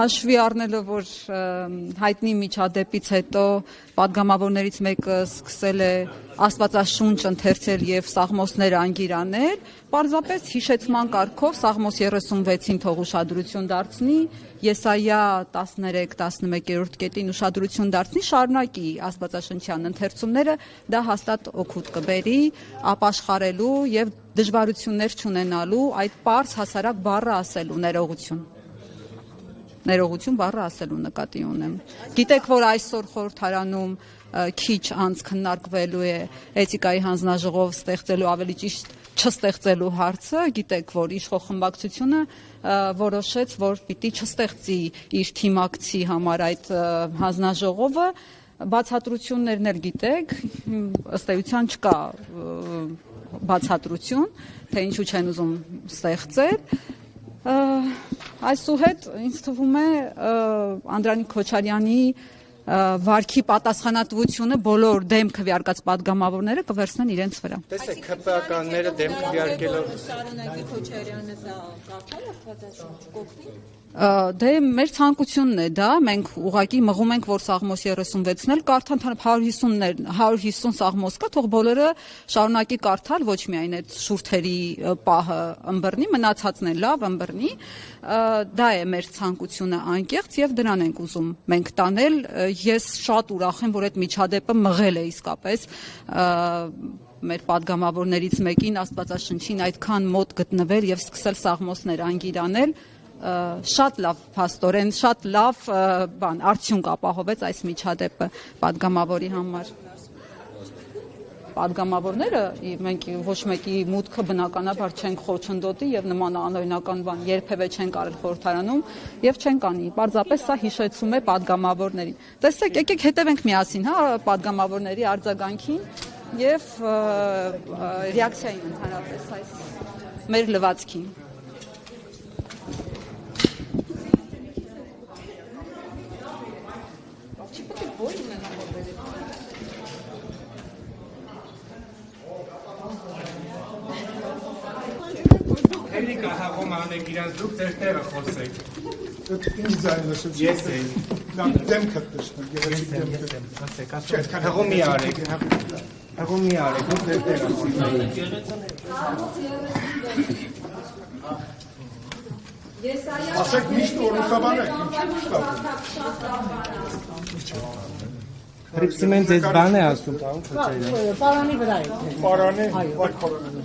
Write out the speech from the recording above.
Հաշվի առնելով, որ հայտնի միջադեպից հետո պատգամավորներից մեկը սկսել է աստվածաշունչ ընթերցել եւ սաղմոսներ անգիրանել, պարզապես հիշեցման կարգով Սաղմոս 36-ին թող ուշադրություն դարձնի, Եսայա 13-11-րդ կետին ուշադրություն դարձնի, շարունակի աստվածաշնչյան ընթերցումները, դա հաստատ օգուտ կբերի ապաշխարելու եւ դժվարություններ չունենալու այդ պարզ հասարակ բառը ասելու ներողություն բառը ասելու նկատի ունեմ։ Գիտեք, որ այսօր խորհրդարանում քիչ անց քննարկվելու է էթիկայի հանձնաժողով ստեղծելու, ավելի ճիշտ չստեղծելու հարցը, գիտեք, որ իշխող խմբակցությունը որոշեց, որ պիտի չստեղծի իր թիմակցի համար այդ հանձնաժողովը, բացատրություններն էլ գիտեք, ըստ էության չկա բացատրություն, թե ինչու չեն ուզում ստեղծել։ Այսուհետ ինձ թվում է Անդրանիկ Քոչարյանի վարքի պատասխանատվությունը բոլոր դեմ քվեարկած պատգամավորները կվերցնեն իրենց վրա։ Տեսեք, ԿՊԱ-կանները դեմ քվեարկելով շարունակի Քոչարյանը դա կարդալ աստվածաշունչ կողքին։ Դե մեր ցանկությունն է դա, մենք ուղղակի մղում ենք, որ Սաղմոս 36-ն էլ կարդան, 150 Սաղմոս կա, թող բոլորը շարունակի կարդալ, ոչ միայն այդ շուրթերի պահը ըմբռնի, մնացածն է լավ ըմբռնի, դա է մեր ցանկությունը անկեղծ եւ դրան ենք ուզում մենք տանել։ Ես շատ ուրախ եմ, որ այդ միջադեպը մղել է իսկապես մեր պատգամավորներից մեկին աստվածաշնչին այդքան մոտ գտնվել եւ սկսել սաղմոսներ անգիրանել, շատ լավ փաստորեն, շատ լավ արդյունք ապահովեց այս միջադեպը պատգամավորի համար։ Պատգամավորները մենք ոչ մեկի մուտքը բնականաբար չենք խոչընդոտի եւ նման անօրինական բան երբևէ չենք արել խորհրդարանում եւ չենք անի։ Պարզապես սա հիշեցում է պատգամավորներին։ Տեսեք, եկեք հետևենք միասին, հա, պատգամավորների արձագանքին եւ ռեակցիային ընդհանրապես այս մեր լվացքին։ Հենիկա հաղում անեք իրանց դուք ձեր տեղը խոսեք։ Ինձ այն լսեցի։ Ես էի։ Դեմքդ տեսնում, գեղեցիկ դեմքդ։ Ասեք, հաղում մի արեք։ Հաղում մի արեք, դուք ձեր տեղը խոսեք։ Ասեք միշտ օրնքաբանեք, ինչի շտապ։ Հրիպսիմեն ձեզ բան է ասում, պարոն Քոչարյան։ Պարանի վրա է։ Պարանի, այ քորոնը։